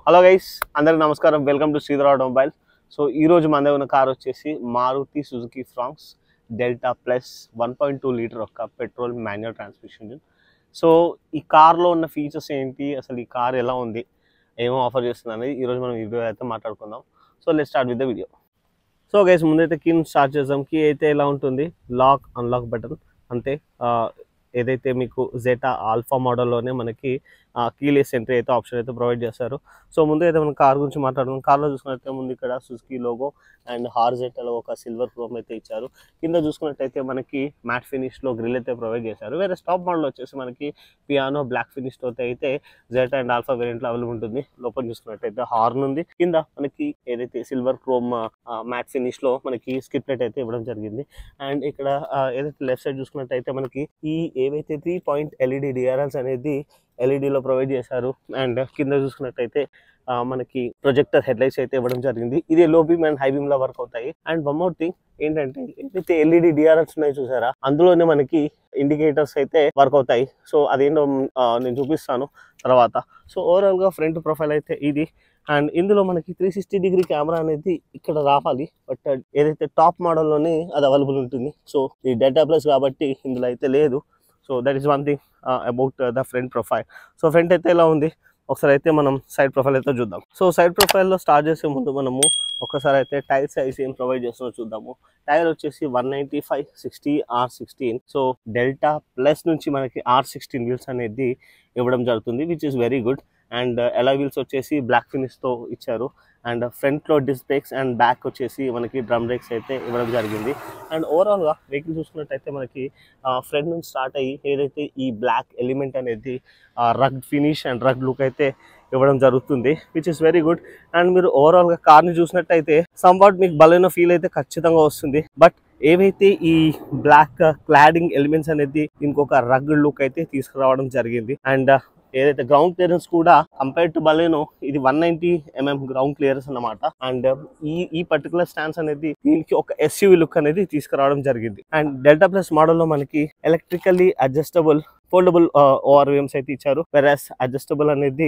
Hello guys, అందరికి నమస్కారం. Welcome to Sridhar automobile. So ఈ రోజు మన దగ్గర ఉన్న కార్ వచ్చేసి Maruti Suzuki Fronx Delta plus 1.2 litre ఒక పెట్రోల్ మాన్యువల్ ట్రాన్స్మిషన్. సో ఈ కార్లో ఉన్న ఫీచర్స్ ఏంటి, అసలు ఈ కార్ ఎలా ఉంది, ఏమో ఆఫర్ చేస్తుంది అనేది ఈరోజు మనం వీడియో అయితే మాట్లాడుకుందాం. So let's start with the video. So guys, ముందైతే కీని స్టార్ట్ చేద్దాం. కీ అయితే ఎలా ఉంటుంది, లాక్ అన్లాక్ బటన్ అంతే. ఏదైతే మీకు జెటా ఆల్ఫా మోడల్లోనే మనకి కీలెస్ ఎంట్రీ అయితే ఆప్షన్ అయితే ప్రొవైడ్ చేస్తారు. సో ముందు అయితే మనం కార్ గురించి మాట్లాడుతున్నాం. కార్లో చూసుకున్నట్లయితే ముందు ఇక్కడ సుజుకి లోగో అండ్ హార్జెంటల్ ఒక సిల్వర్ క్రోమ్ అయితే ఇచ్చారు. కింద చూసుకున్నట్టయితే మనకి మ్యాట్ ఫినిష్లో గ్రిల్ అయితే ప్రొవైడ్ చేశారు. వేరే టాప్ మోడల్ వచ్చేసి మనకి పియానో బ్లాక్ ఫినిష్తో అయితే జెటా అండ్ ఆల్ఫా వేరియంట్లో అవైలబుల్ ఉంటుంది. లోపల చూసుకున్నట్టయితే హార్న్ ఉంది. కింద మనకి ఏదైతే సిల్వర్ క్రోమ్ మ్యాట్ ఫినిష్లో మనకి స్కిప్ ప్లేట్ అయితే ఇవ్వడం జరిగింది. అండ్ ఇక్కడ ఏదైతే లెఫ్ట్ సైడ్ చూసుకున్నట్టయితే మనకి ఈ ఏవైతే 3 పాయింట్ ఎల్ఈడి డిఆర్ఎల్స్ అనేది ఎల్ఈడిలో ప్రొవైడ్ చేశారు. అండ్ కింద చూసుకున్నట్టయితే మనకి ప్రొజెక్టర్ హెడ్లైట్స్ అయితే ఇవ్వడం జరిగింది. ఇది లో బీమ్ అండ్ హై బీమ్ లో వర్క్ అవుతాయి. అండ్ వన్ మోర్ థింగ్ ఏంటంటే, ఏదైతే ఎల్ఈడి డిఆర్ఎల్స్ ఉన్నాయి చూసారా, అందులోనే మనకి ఇండికేటర్స్ అయితే వర్క్ అవుతాయి. సో అదేంటో నేను చూపిస్తాను తర్వాత. సో ఓవరాల్ గా ఫ్రంట్ ప్రొఫైల్ అయితే ఇది. అండ్ ఇందులో మనకి 360 డిగ్రీ కెమెరా అనేది ఇక్కడ రావాలి, బట్ ఏదైతే టాప్ మోడల్లోనే అది అవైలబుల్ ఉంటుంది. సో ఈ డెల్టా ప్లస్ కాబట్టి ఇందులో అయితే లేదు. So that is one thing about the front profile. So front అయితే ఎలా ఉంది, ఒకసారి అయితే మనం సైడ్ ప్రొఫైల్ అయితే చూద్దాం. సో సైడ్ ప్రొఫైల్లో స్టార్ట్ చేసే ముందు మనము ఒకసారి అయితే టైర్ సైజ్ ఏం ప్రొవైడ్ చేస్తున్నా చూద్దాము. టైర్ వచ్చేసి 195/60 R16. సో డెల్టా ప్లస్ నుంచి మనకి R16 వీల్స్ అనేది ఇవ్వడం జరుగుతుంది, which is very good. And ఎలా వీల్స్ వచ్చేసి బ్లాక్ ఫినిష్తో ఇచ్చారు. అండ్ ఫ్రంట్లో డిస్క్ బ్రేక్స్ అండ్ బ్యాక్ వచ్చేసి మనకి డ్రమ్ బ్రేక్స్ అయితే ఇవ్వడం జరిగింది. అండ్ ఓవరాల్గా వెహికల్ చూసుకున్నట్టయితే మనకి ఫ్రంట్ నుంచి స్టార్ట్ అయ్యి ఏదైతే ఈ బ్లాక్ ఎలిమెంట్ అనేది rug finish and rug look అయితే ఇవ్వడం జరుగుతుంది, which is very good. And మీరు ఓవరాల్గా కార్ని చూసినట్టయితే సంవాట్ మీకు బలైన ఫీల్ అయితే ఖచ్చితంగా వస్తుంది. బట్ ఏవైతే ఈ బ్లాక్ క్లాడింగ్ ఎలిమెంట్స్ అనేది ఇంకొక రగ్ లుక్ అయితే తీసుకురావడం జరిగింది. అండ్ ఏదైతే గ్రౌండ్ క్లియరెన్స్ కూడా కంపేర్ టు బలేనో ఇది 190 mm గ్రౌండ్ క్లియరెన్స్ అన్నమాట. అండ్ ఈ పర్టికులర్ స్టాండ్స్ అనేది దీనికి ఒక ఎస్యూవి లుక్ అనేది తీసుకురావడం జరిగింది. అండ్ డెల్టా ప్లస్ మోడల్లో మనకి ఎలక్ట్రికల్లీ అడ్జస్టబుల్ ఫోల్డబుల్ ఓఆర్విఎమ్స్ అయితే ఇచ్చారు. వెరాస్ అడ్జస్టబుల్ అనేది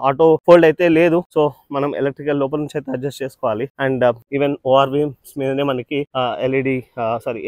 ఆటో ఫోల్డ్ అయితే లేదు. సో మనం ఎలక్ట్రికల్ లోపల నుంచి అయితే అడ్జస్ట్ చేసుకోవాలి. అండ్ ఈవెన్ ఓఆర్విఎమ్స్ మీదనే మనకి ఎల్ఈడి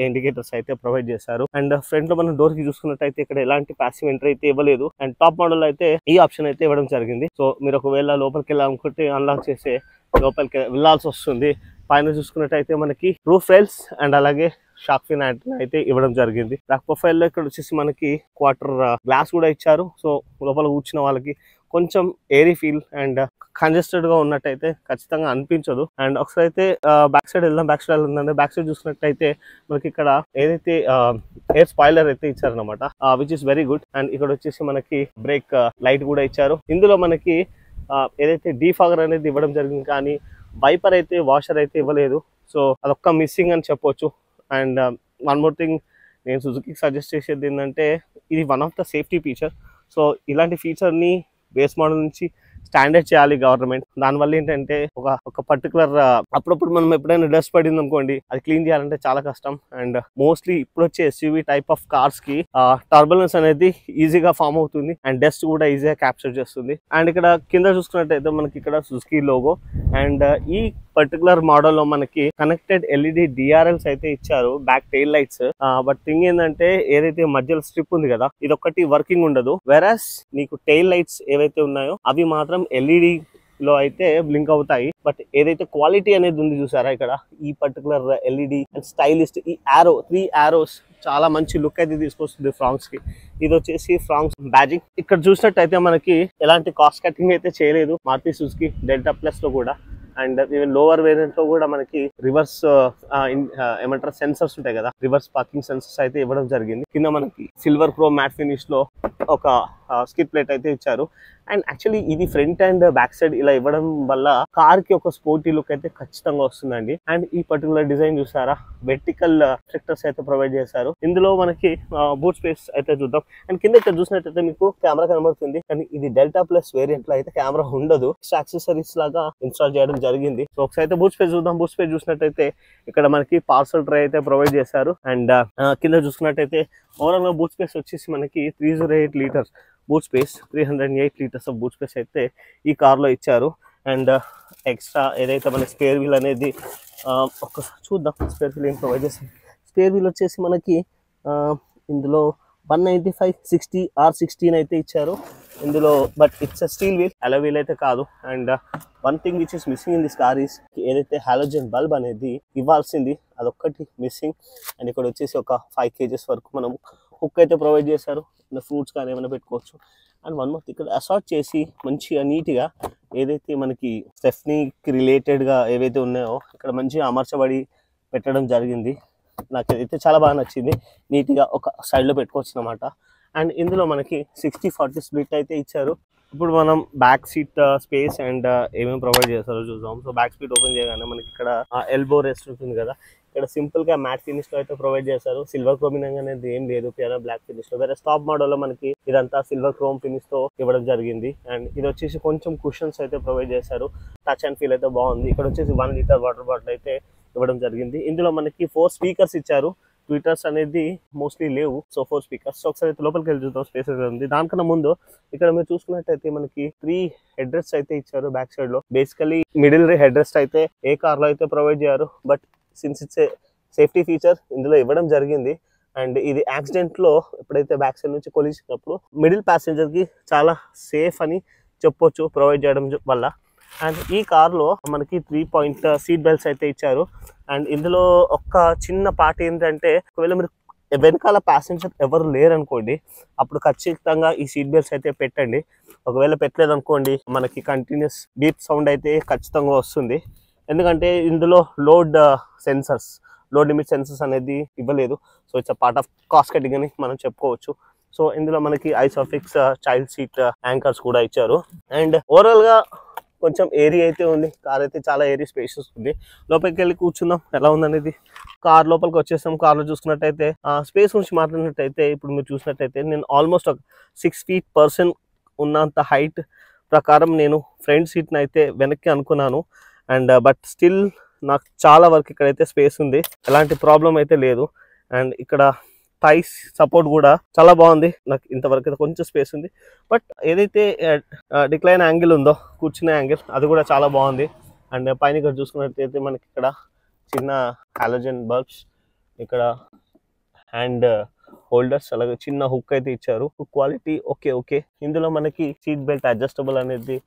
ఇండికేటర్స్ అయితే ప్రొవైడ్ చేశారు. అండ్ ఫ్రంట్ లో మనం డోర్ కి చూసుకున్నట్టయితే ఇక్కడ ఎలాంటి ప్యాసివ్ ఎంట్రీ అయితే ఇవ్వలేదు. అండ్ టాప్ మోడల్ అయితే ఈ ఆప్షన్ అయితే ఇవ్వడం జరిగింది. సో మీరు ఒకవేళ లోపలికి వెళ్ళాలనుకుంటే అన్లాక్ చేసే లోపలికి వెళ్ళాల్సి వస్తుంది. పైన చూసుకున్నట్టయితే మనకి రూఫ్ రైల్స్ అండ్ అలాగే షాక్ ఫిన్ అయితే ఇవ్వడం జరిగింది. బ్యాక్ ప్రొఫైల్ లో ఇక్కడ వచ్చేసి మనకి క్వార్టర్ గ్లాస్ కూడా ఇచ్చారు. సో లోపల కూర్చున్న వాళ్ళకి కొంచెం ఎయిరీ ఫీల్ అండ్ కంజెస్టెడ్ గా ఉన్నట్టయితే ఖచ్చితంగా అనిపించదు. అండ్ ఒకసారి అయితే బ్యాక్ సైడ్ వెళ్దాం. బ్యాక్ సైడ్ వెళ్తుందంటే బ్యాక్ సైడ్ చూసినట్టయితే మనకి ఇక్కడ ఏదైతే ఎయిర్ స్పాయిలర్ అయితే ఇచ్చారనమాట, which is very good. And ఇక్కడ వచ్చేసి మనకి బ్రేక్ లైట్ కూడా ఇచ్చారు. ఇందులో మనకి ఏదైతే డీఫాగర్ అనేది ఇవ్వడం జరిగింది, కానీ వైపర్ అయితే వాషర్ అయితే ఇవ్వలేదు. సో అదొక్క మిస్సింగ్ అని చెప్పొచ్చు. అండ్ వన్ మోర్ థింగ్, నేను సుజుకి సజెస్ట్ చేసేది ఏంటంటే, ఇది one of the safety feature. So ఇలాంటి ఫీచర్ని బేస్ మోడల్ నుంచి స్టాండర్డ్ చేయాలి గవర్నమెంట్. దానివల్ల ఏంటంటే ఒక పర్టికులర్ అప్పుడప్పుడు మనం ఎప్పుడైనా డస్ట్ పడింది అనుకోండి, అది క్లీన్ చేయాలంటే చాలా కష్టం. అండ్ మోస్ట్లీ ఇప్పుడు వచ్చే ఎస్యూవీ టైప్ ఆఫ్ కార్స్ కి టర్బులెన్స్ అనేది ఈజీగా ఫామ్ అవుతుంది అండ్ డస్ట్ కూడా ఈజీగా క్యాప్చర్ చేస్తుంది. అండ్ ఇక్కడ కింద చూసుకున్నట్టయితే మనకి ఇక్కడ సుజుకి లోగో. అండ్ ఈ పర్టికులర్ మోడల్లో మనకి కనెక్టెడ్ ఎల్ఈడి డిఆర్ఎల్స్ అయితే ఇచ్చారు, back tail lights. But thing ఏంటంటే, ఏదైతే మధ్యలో స్ట్రిప్ ఉంది కదా, ఇది ఒక్కటి వర్కింగ్ ఉండదు. వెరాస్ నీకు టెయిల్ లైట్స్ ఏవైతే ఉన్నాయో అవి మాత్రం ఎల్ఈడి లో అయితే బ్లింక్ అవుతాయి. బట్ ఏదైతే క్వాలిటీ అనేది ఉంది చూసారా, ఇక్కడ ఈ పర్టికులర్ ఎల్ఈడి అండ్ స్టైలిస్ట్ ఈ 3 arrows చాలా మంచి లుక్ అయితే తీసుకొస్తుంది ఫ్రాంక్స్ కి. ఇది వచ్చేసి ఫ్రాంక్స్ బ్యాజింగ్. ఇక్కడ చూసినట్టయితే మనకి ఎలాంటి కాస్ట్ కటింగ్ అయితే చేయలేదు మారుతి సుజుకి డెల్టా ప్లస్ లో కూడా. అండ్ ఈవెన్ లోవర్ వేరియంట్ లో కూడా మనకి రివర్స్ ఏమంటారు సెన్సర్స్ ఉంటాయి కదా, రివర్స్ పార్కింగ్ సెన్సర్స్ అయితే ఇవ్వడం జరిగింది. కింద మనకి సిల్వర్ క్రోమ్ మ్యాట్ ఫినిష్ లో ఒక స్కిప్ ప్లేట్ అయితే ఇచ్చారు. అండ్ యాక్చువల్లీ ఇది ఫ్రంట్ అండ్ బ్యాక్ సైడ్ ఇలా ఇవ్వడం వల్ల కార్ కి ఒక స్పోర్టీ లుక్ అయితే ఖచ్చితంగా వస్తుందండి. అండ్ ఈ పర్టికులర్ డిజైన్ చూసారా, వెర్టికల్ రిఫ్లెక్టర్స్ అయితే ప్రొవైడ్ చేశారు. ఇందులో మనకి బూట్ స్పేస్ అయితే చూద్దాం. అండ్ కింద ఇక్కడ చూసినట్టయితే మీకు కెమెరా కనబడుతుంది, కానీ ఇది డెల్టా ప్లస్ వేరియంట్ లో అయితే కెమెరా ఉండదు, యాక్సెసరీస్ లాగా ఇన్స్టాల్ చేయడం జరిగింది. సో ఒకసారి అయితే బూట్ స్పేస్ చూద్దాం. బూట్ స్పేస్ చూసినట్టయితే ఇక్కడ మనకి పార్సల్ ట్రే అయితే ప్రొవైడ్ చేశారు. అండ్ కింద చూసుకున్నట్టయితే ఓవరాల్ గా బూట్ స్పేస్ వచ్చేసి మనకి 308 litres boot space, 308 litres of boot space అయితే ఈ కార్లో ఇచ్చారు. అండ్ ఎక్స్ట్రా ఏదైతే మన స్పేర్ వీల్ అనేది ఒక్కసారి చూద్దాం. స్పేర్ వీల్ ఏం ప్రొవైడ్ చేస్తాం. స్పేర్ వీల్ వచ్చేసి మనకి ఇందులో 195/60 R16 అయితే ఇచ్చారు ఇందులో. But it's a steel wheel, అలా వీల్ అయితే కాదు. And one thing which is missing in this car is ఏదైతే హాలోజన్ బల్బ్ అనేది ఇవ్వాల్సింది అదొక్కటి మిస్సింగ్. అండ్ ఇక్కడ వచ్చేసి ఒక 5 kgs వరకు మనం హుక్ అయితే ప్రొవైడ్ చేశారు. ఫ్రూట్స్ కానీ ఏమైనా పెట్టుకోవచ్చు. అండ్ వన్ మోర్ ఇక్కడ అసార్ట్ చేసి మంచిగా నీట్గా ఏదైతే మనకి స్టెఫ్నీకి రిలేటెడ్గా ఏవైతే ఉన్నాయో ఇక్కడ మంచిగా అమర్చబడి పెట్టడం జరిగింది. నాకు అయితే చాలా బాగా నచ్చింది. నీట్గా ఒక సైడ్లో పెట్టుకోవచ్చు అనమాట. అండ్ ఇందులో మనకి 60/40 స్ప్లిట్ అయితే ఇచ్చారు. ఇప్పుడు మనం బ్యాక్ సీట్ స్పేస్ అండ్ ఏమేమి ప్రొవైడ్ చేస్తారో చూద్దాం. సో బ్యాక్ సీట్ ఓపెన్ చేయగానే మనకి ఇక్కడ ఎల్బో రెస్ట్ ఉంటుంది కదా, ఇక్కడ సింపుల్గా మ్యాట్ ఫినిష్లో అయితే ప్రొవైడ్ చేశారు. సిల్వర్ క్రోమింగ్ అనేది ఏం లేదు, పియానో బ్లాక్ ఫినిష్లో. వేరే టాప్ మోడల్లో మనకి ఇదంతా సిల్వర్ క్రోమ్ ఫినిష్తో ఇవ్వడం జరిగింది. అండ్ ఇది వచ్చేసి కొంచెం కుషన్స్ అయితే ప్రొవైడ్ చేశారు. టచ్ అండ్ ఫీల్ అయితే బాగుంది. ఇక్కడ వచ్చేసి 1 లీటర్ వాటర్ బాటిల్ అయితే ఇవ్వడం జరిగింది. ఇందులో మనకి 4 స్పీకర్స్ ఇచ్చారు. ట్విటర్స్ అనేది మోస్ట్లీ లేవు. So 4 speakers. సో ఒకసారి లోపలికి వెళ్ళి చూద్దాం స్పేస్ ఉంది. దానికన్నా ముందు ఇక్కడ మీరు చూసుకున్నట్టయితే మనకి 3 హెడ్ రెస్ట్ అయితే ఇచ్చారు బ్యాక్ సైడ్ లో. బేసికలీ మిడిల్ హెడ్ రెస్ట్ అయితే ఏ కార్ లో అయితే ప్రొవైడ్ చేయారు. But since it's safety feature ఇందులో ఇవ్వడం జరిగింది. అండ్ ఇది యాక్సిడెంట్ లో ఎప్పుడైతే బ్యాక్ సైడ్ నుంచి కొలిసినప్పుడు మిడిల్ ప్యాసింజర్ కి చాలా సేఫ్ అని చెప్పొచ్చు ప్రొవైడ్ చేయడం వల్ల. అండ్ ఈ కార్లో మనకి 3 పాయింట్ సీట్ బెల్ట్స్ అయితే ఇచ్చారు. అండ్ ఇందులో ఒక చిన్న పార్ట్ ఏంటంటే ఒకవేళ మీరు వెనకాల ప్యాసింజర్ ఎవరు లేరనుకోండి అప్పుడు ఖచ్చితంగా ఈ సీట్ బెల్ట్స్ అయితే పెట్టండి. ఒకవేళ పెట్టలేదు అనుకోండి మనకి కంటిన్యూస్ బీప్ సౌండ్ అయితే ఖచ్చితంగా వస్తుంది. ఎందుకంటే ఇందులో లోడ్ లిమిట్ సెన్సర్స్ అనేది ఇవ్వలేదు. So it's a part of cost cutting అని మనం చెప్పుకోవచ్చు. సో ఇందులో మనకి ఐసోఫిక్స్ చైల్డ్ సీట్ యాంకర్స్ కూడా ఇచ్చారు. అండ్ ఓవరాల్ గా కొంచెం ఏరియా అయితే ఉంది. కార్ అయితే చాలా ఏరియా స్పేషియస్ ఉంది. లోపలికి వెళ్ళి కూర్చుందాం ఎలా ఉందనేది. కార్ లోపలికి వచ్చేస్తాం. కార్లో చూసుకున్నట్టయితే స్పేస్ గురించి మాట్లాడినట్టయితే ఇప్పుడు మీరు చూసినట్టయితే నేను ఆల్మోస్ట్ ఒక 6 feet పర్సన్ ఉన్నంత హైట్ ప్రకారం నేను ఫ్రంట్ సీట్ని అయితే వెనక్కి అనుకున్నాను. అండ్ బట్ స్టిల్ నాకు చాలా వరకు ఇక్కడైతే స్పేస్ ఉంది, ఎలాంటి ప్రాబ్లం అయితే లేదు. అండ్ ఇక్కడ థైస్ సపోర్ట్ కూడా చాలా బాగుంది. నాకు ఇంతవరకు అయితే కొంచెం స్పేస్ ఉంది. బట్ ఏదైతే డిక్లైన్ యాంగిల్ ఉందో కూర్చునే యాంగిల్ అది కూడా చాలా బాగుంది. అండ్ పైన ఇక్కడ చూసుకున్నట్టయితే మనకి ఇక్కడ చిన్న హాలోజన్ బల్బ్స్, ఇక్కడ హ్యాండ్ హోల్డర్స్, అలాగే చిన్న హుక్ అయితే ఇచ్చారు. Quality okay. ఇందులో మనకి సీట్ బెల్ట్ అడ్జస్టబుల్ అనేది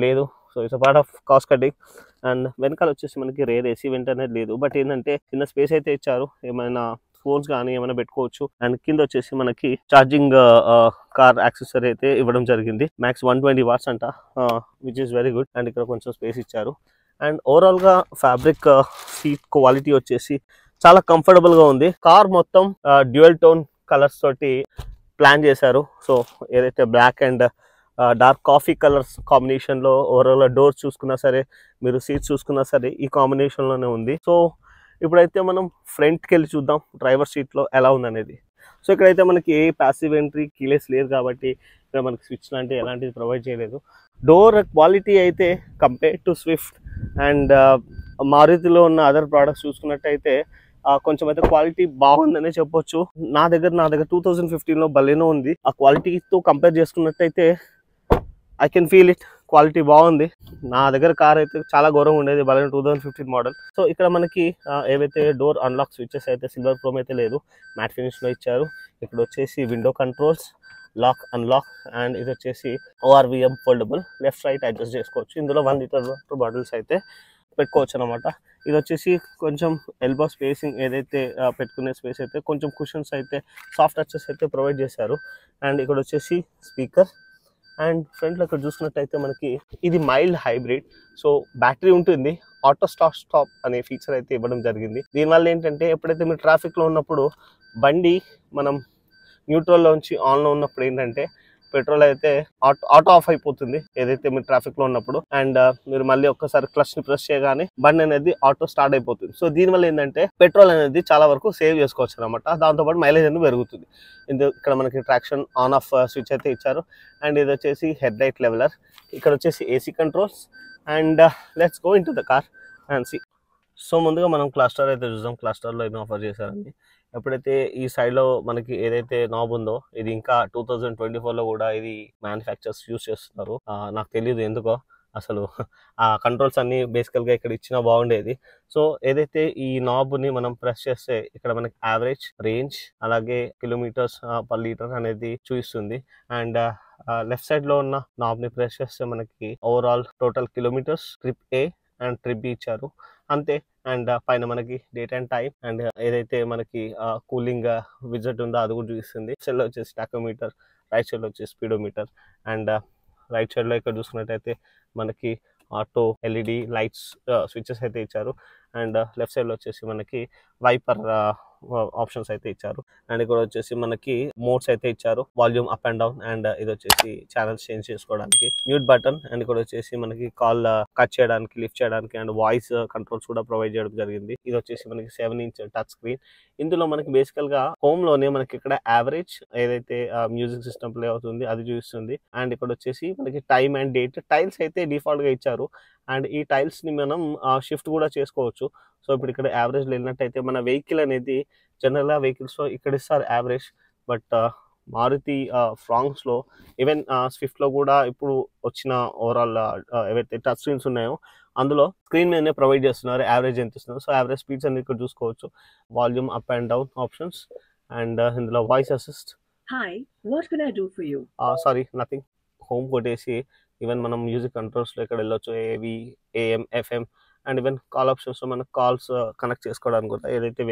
లేదు. So it's part of cost cutting. And వెనకాల వచ్చేసి మనకి రేర్ ఏసీ వెంట అనేది లేదు. బట్ ఏంటంటే చిన్న స్పేస్ అయితే ఇచ్చారు, ఏమైనా ఫోన్స్ కానీ ఏమైనా పెట్టుకోవచ్చు. అండ్ కింద వచ్చేసి మనకి ఛార్జింగ్ కార్ యాక్సెసరీ అయితే ఇవ్వడం జరిగింది. మ్యాక్స్ 120 watts అంట, which is very good. And ఇక్కడ కొంచెం స్పేస్ ఇచ్చారు. అండ్ ఓవరాల్ గా ఫ్యాబ్రిక్ సీట్ క్వాలిటీ వచ్చేసి చాలా కంఫర్టబుల్ గా ఉంది. కార్ మొత్తం డ్యూయల్ టోన్ కలర్స్ తోటి ప్లాన్ చేశారు. సో ఏదైతే black and dark coffee colours combination లో ఓవరాల్ డోర్స్ చూసుకున్నా సరే, మీరు సీట్స్ చూసుకున్నా సరే ఈ కాంబినేషన్ లోనే ఉంది. సో ఇప్పుడైతే మనం ఫ్రంట్కి వెళ్ళి చూద్దాం డ్రైవర్ సీట్లో ఎలా ఉందనేది. సో ఇక్కడైతే మనకి ఏ ప్యాసివ్ ఎంట్రీ కీలెస్ లేదు కాబట్టి ఇక్కడ మనకి స్విచ్ లాంటివి ఎలాంటిది ప్రొవైడ్ చేయలేదు. డోర్ క్వాలిటీ అయితే కంపేర్ టు స్విఫ్ట్ అండ్ మారుతిలో ఉన్న అదర్ ప్రోడక్ట్స్ చూసుకున్నట్టయితే కొంచెం అయితే క్వాలిటీ బాగుందనే చెప్పొచ్చు. నా దగ్గర 2015లో బలెనో ఉంది. ఆ క్వాలిటీతో కంపేర్ చేసుకున్నట్టయితే I can feel it, quality బాగుంది. నా దగ్గర కార్ అయితే చాలా ఘోరంగా ఉండేది బలెనో 2015 మోడల్. సో ఇక్కడ మనకి ఏవైతే డోర్ అన్లాక్ స్విచెస్ అయితే సిల్వర్ క్రోమ్ అయితే లేదు, మ్యాట్ ఫినిష్లో ఇచ్చారు. ఇక్కడ వచ్చేసి window controls, lock unlock, and ఇది వచ్చేసి ORVM foldable, left right adjust చేసుకోవచ్చు. ఇందులో 1 లీటర్ వాటర్ బాటిల్స్ అయితే పెట్టుకోవచ్చు అనమాట. ఇది వచ్చేసి కొంచెం ఎల్బో స్పేసింగ్ ఏదైతే పెట్టుకునే స్పేస్ అయితే కొంచెం కుషన్స్ అయితే సాఫ్ట్ టచెస్ అయితే ప్రొవైడ్ చేశారు. అండ్ ఇక్కడ వచ్చేసి స్పీకర్. అండ్ ఫ్రంట్లో ఇక్కడ చూసుకున్నట్టయితే మనకి ఇది మైల్డ్ హైబ్రిడ్, సో బ్యాటరీ ఉంటుంది. ఆటో స్టాప్ అనే ఫీచర్ అయితే ఇవ్వడం జరిగింది. దీనివల్ల ఏంటంటే ఎప్పుడైతే మీరు ట్రాఫిక్లో ఉన్నప్పుడు బండి మనం న్యూట్రల్లో ఉంచి ఆన్లో ఉన్నప్పుడు ఏంటంటే పెట్రోల్ అయితే ఆటో ఆఫ్ అయిపోతుంది ఏదైతే మీరు ట్రాఫిక్ లో ఉన్నప్పుడు. అండ్ మీరు మళ్ళీ ఒక్కసారి క్లచ్ ని ప్రెస్ చేయగానే బండి అనేది ఆటో స్టార్ట్ అయిపోతుంది. సో దీనివల్ల ఏంటంటే పెట్రోల్ అనేది చాలా వరకు సేవ్ చేసుకోవచ్చు అనమాట. దాంతోపాటు మైలేజ్ అనేది పెరుగుతుంది. ఇక్కడ మనకి ట్రాక్షన్ ఆన్ ఆఫ్ స్విచ్ అయితే ఇచ్చారు. అండ్ ఇది వచ్చేసి హెడ్ లైట్ లెవెలర్, ఇక్కడ వచ్చేసి AC controls. And let's go in to the car and see. So ముందుగా మనం క్లస్టర్ అయితే చూద్దాం, క్లస్టర్లో ఏమి ఆఫర్ చేశారండి. ఎప్పుడైతే ఈ సైడ్లో మనకి ఏదైతే నాబ్ ఉందో ఇది ఇంకా 2024లో కూడా ఇది మ్యానుఫ్యాక్చర్స్ యూస్ చేస్తున్నారు. నాకు తెలియదు ఎందుకో అసలు ఆ కంట్రోల్స్ అన్ని బేసికల్గా ఇక్కడ ఇచ్చినా బాగుండేది. సో ఏదైతే ఈ నాబ్ని మనం ప్రెస్ చేస్తే ఇక్కడ మనకి యావరేజ్, రేంజ్, అలాగే కిలోమీటర్స్ పర్ లీటర్ అనేది చూపిస్తుంది. అండ్ లెఫ్ట్ సైడ్ లో ఉన్న నాబ్ ని ప్రెస్ చేస్తే మనకి overall total kilometres, trip A and trip B ఇచ్చారు అంతే. అండ్ పైన మనకి డేట్ అండ్ టైం అండ్ ఏదైతే మనకి కూలింగ్ విజిట్ ఉందో అది కూడా చూపిస్తుంది. సెల్ వచ్చేసి టాకోమీటర్, రైట్ సైడ్ లో వచ్చేసి స్పీడోమీటర్. అండ్ రైట్ సైడ్ లో ఇక్కడ చూసుకున్నట్టయితే మనకి ఆటో ఎల్ఈడి లైట్స్ స్విచెస్ అయితే ఇచ్చారు. అండ్ లెఫ్ట్ సైడ్ లో వచ్చేసి మనకి వైపర్ ఆప్షన్స్ అయితే ఇచ్చారు. అండ్ ఇక్కడ వచ్చేసి మనకి మోడ్స్ అయితే ఇచ్చారు, volume up and down. And ఇది వచ్చేసి ఛానల్స్ చేంజ్ చేసుకోవడానికి మ్యూట్ బటన్. అండ్ ఇక్కడ వచ్చేసి మనకి కాల్ కట్ చేయడానికి, లిఫ్ట్ చేయడానికి అండ్ వాయిస్ కంట్రోల్స్ కూడా ప్రొవైడ్ చేయడం జరిగింది. ఇది వచ్చేసి మనకి 7-inch టచ్ స్క్రీన్. ఇందులో మనకి బేసికల్ గా హోమ్ లోనే మనకి ఇక్కడ యావరేజ్ ఏదైతే మ్యూజిక్ సిస్టమ్ ప్లే అవుతుంది అది చూపిస్తుంది. అండ్ ఇక్కడ వచ్చేసి మనకి టైం అండ్ డేట్. టైల్స్ అయితే డిఫాల్ట్ గా ఇచ్చారు అండ్ ఈ టైల్స్ ని మనం షిఫ్ట్ కూడా చేసుకోవచ్చు. సో ఇప్పుడు ఇక్కడ యావరేజ్ వెళ్ళినట్టయితే మన వెహికల్ అనేది జనరల్ గా వెహికల్స్ లో ఇక్కడ ఇస్తారు యావరేజ్, బట్ మారుతి ఫ్రాంక్స్ లో ఈవెన్ స్విఫ్ట్ లో కూడా ఇప్పుడు వచ్చిన ఓవరాల్ ఏవైతే టచ్ స్క్రీన్స్ ఉన్నాయో అందులో స్క్రీన్ మీదనే ప్రొవైడ్ చేస్తున్నారు యావరేజ్ ఎంత ఇస్తున్నారు. సో యావరేజ్ స్పీడ్స్ అనేది ఇక్కడ చూసుకోవచ్చు, volume up and down options. And ఇందులో voice assist. Hi, what can I do for you? Sorry nothing. Home కొట్టేసి ఈవెన్ మనం మ్యూజిక్ కంట్రోల్స్లో ఇక్కడ వెళ్ళొచ్చు, AV, AM, FM. And even call ఆప్షన్స్లో మనకు కాల్స్ కనెక్ట్ చేసుకోవడానికి కూడా ఏదైతే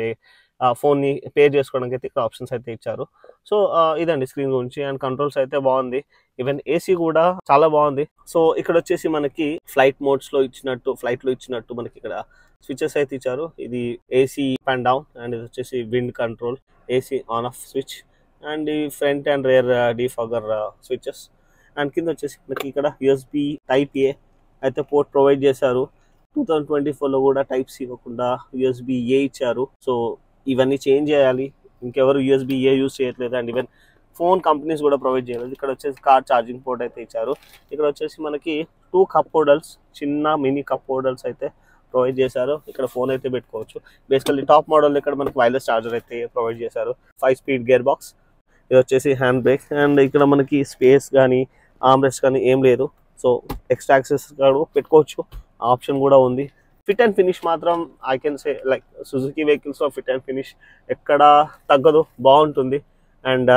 ఫోన్ని పే చేసుకోవడానికి అయితే ఇక్కడ ఆప్షన్స్ అయితే ఇచ్చారు. సో ఇదండి స్క్రీన్ గురించి. అండ్ కంట్రోల్స్ అయితే బాగుంది, ఈవెన్ ఏసీ కూడా చాలా బాగుంది. సో ఇక్కడ వచ్చేసి మనకి ఫ్లైట్ మోడ్స్లో ఇచ్చినట్టు, ఫ్లైట్లో ఇచ్చినట్టు మనకి ఇక్కడ స్విచెస్ అయితే ఇచ్చారు. ఇది AC up and down and ఇది వచ్చేసి wind control, AC on off switch and ఈ front and rear defogger switches. And కింద వచ్చేసి మనకి ఇక్కడ యూఎస్బి టైప్ ఏ అయితే పోర్ట్ ప్రొవైడ్ చేశారు. 2024లో కూడా టైప్ సి ఇవ్వకుండా యూఎస్బి ఏ ఇచ్చారు. సో ఇవన్నీ చేంజ్ చేయాలి, ఇంకెవరు యూఎస్బి ఏ యూజ్ చేయట్లేదు. అండ్ ఈవెన్ ఫోన్ కంపెనీస్ కూడా ప్రొవైడ్ చేయలేదు. ఇక్కడ వచ్చేసి కార్ ఛార్జింగ్ పోర్ట్ అయితే ఇచ్చారు. ఇక్కడ వచ్చేసి మనకి 2 కప్ హోల్డర్స్, చిన్న మినీ కప్ హోల్డర్స్ అయితే ప్రొవైడ్ చేశారు. ఇక్కడ ఫోన్ అయితే పెట్టుకోవచ్చు. బేసికల్లీ టాప్ మోడల్ ఇక్కడ మనకి వైర్లెస్ ఛార్జర్ అయితే ప్రొవైడ్ చేశారు. 5-speed gear box. ఇది వచ్చేసి హ్యాండ్ బ్రేక్. అండ్ ఇక్కడ మనకి స్పేస్ కానీ ఆర్మ్రెస్ట్ కానీ ఏం లేదు. సో ఎక్స్ట్రా యాక్సెస్ కూడా పెట్టుకోవచ్చు, ఆప్షన్ కూడా ఉంది. ఫిట్ అండ్ ఫినిష్ మాత్రం I can say like Suzuki వెహికల్స్లో ఫిట్ అండ్ ఫినిష్ ఎక్కడ తగ్గదు, బాగుంటుంది. అండ్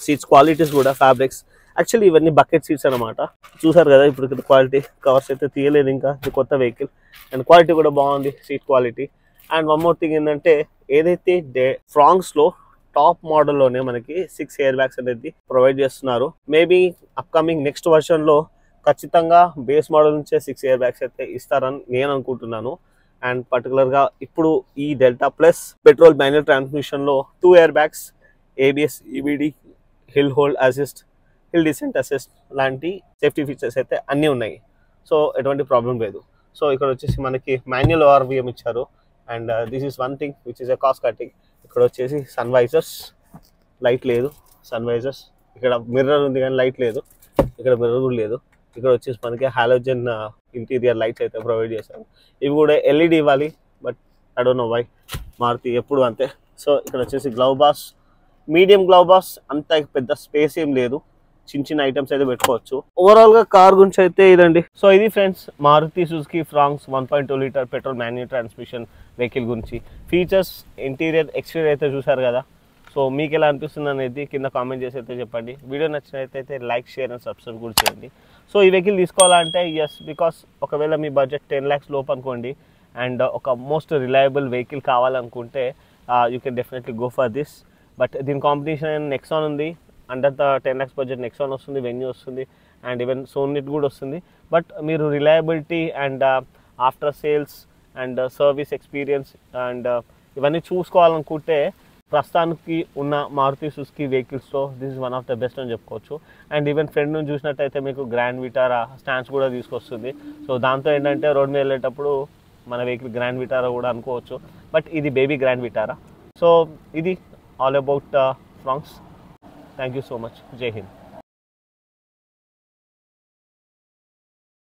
సీట్స్ క్వాలిటీస్ కూడా ఫ్యాబ్రిక్స్, యాక్చువల్లీ ఇవన్నీ బకెట్ సీట్స్ అనమాట. చూసారు కదా ఇప్పుడు ఇక్కడ క్వాలిటీ, కవర్స్ అయితే తీయలేదు ఇంకా, ఇది కొత్త వెహికల్. అండ్ క్వాలిటీ కూడా బాగుంది, seat quality. And one more thing ఏంటంటే ఏదైతే ఫ్రాంక్స్లో టాప్ మోడల్లోనే మనకి 6 ఎయిర్ బ్యాగ్స్ అనేది ప్రొవైడ్ చేస్తున్నారు. మేబీ అప్కమింగ్ నెక్స్ట్ వర్షన్లో ఖచ్చితంగా బేస్ మోడల్ నుంచే 6 ఎయిర్ బ్యాగ్స్ అయితే ఇస్తారని నేను అనుకుంటున్నాను. అండ్ పర్టికులర్గా ఇప్పుడు ఈ డెల్టా ప్లస్ పెట్రోల్ మాన్యువల్ ట్రాన్స్మిషన్లో 2 air bags, ABS, EBD, hill hold assist, hill descent assist లాంటి సేఫ్టీ ఫీచర్స్ అయితే అన్నీ ఉన్నాయి. సో ఎటువంటి ప్రాబ్లం లేదు. సో ఇక్కడ వచ్చేసి మనకి మాన్యువల్ ఆర్విఎం ఇచ్చారు. And this is one thing which is a cost cutting. ఇక్కడ వచ్చేసి సన్ వైజర్స్, లైట్ లేదు, సన్ వైజర్స్. ఇక్కడ మిర్రర్ ఉంది కానీ లైట్ లేదు, ఇక్కడ మిర్రర్ కూడా లేదు. ఇక్కడ వచ్చేసి మనకి హాలోజన్ ఇంటీరియర్ లైట్స్ అయితే ప్రొవైడ్ చేశారు. ఇవి కూడా ఎల్ఈడి ఇవ్వాలి, but I don't know why, Maruti ఎప్పుడు అంతే. సో ఇక్కడ వచ్చేసి glove box, medium glove box, అంత పెద్ద స్పేస్ ఏం లేదు, చిన్న చిన్న ఐటమ్స్ అయితే పెట్టుకోవచ్చు. ఓవరాల్ గా కార్ గురించి అయితే ఇదండి. సో ఇది friends Maruti Suzuki Fronx 1.2 litre petrol manual transmission vehicle గురించి. ఫీచర్స్, ఇంటీరియర్, ఎక్స్టీరియర్ అయితే చూసారు కదా. సో మీకు ఎలా అనిపిస్తుంది అనేది కింద కామెంట్ చేసి అయితే చెప్పండి. వీడియో నచ్చినట్లయితే లైక్, షేర్ అండ్ సబ్స్క్రైబ్ కూడా చేయండి. సో ఈ వెహికల్ తీసుకోవాలంటే ఎస్, బికాస్ ఒకవేళ మీ బడ్జెట్ 10 lakhs లోపు అనుకోండి అండ్ ఒక మోస్ట్ రిలయబుల్ వెహికల్ కావాలనుకుంటే you can definitely go for this. But దీని కాంపిటీషన్ నెక్సాన్ ఉంది, under the 10 lakhs budget Nexon వస్తుంది, వెన్యూ వస్తుంది అండ్ ఈవెన్ సోనిట్ కూడా వస్తుంది. బట్ మీరు reliability and after sales and service experience and ఇవన్నీ చూసుకోవాలనుకుంటే ప్రస్తుతానికి ఉన్న మారుతి సుజుకి వెహికల్స్లో this is one of the best అని చెప్పుకోవచ్చు. అండ్ ఈవెన్ ఫ్రంట్ నుంచి చూసినట్టయితే మీకు గ్రాండ్ విటారా స్టాండ్స్ కూడా తీసుకొస్తుంది. సో దాంతో ఏంటంటే రోడ్ మీద వెళ్ళేటప్పుడు మన వెహికల్ గ్రాండ్ విటారా కూడా అనుకోవచ్చు, బట్ ఇది బేబీ గ్రాండ్ విటారా. సో ఇది all about Fronx. Thank you so much. Jai Hind.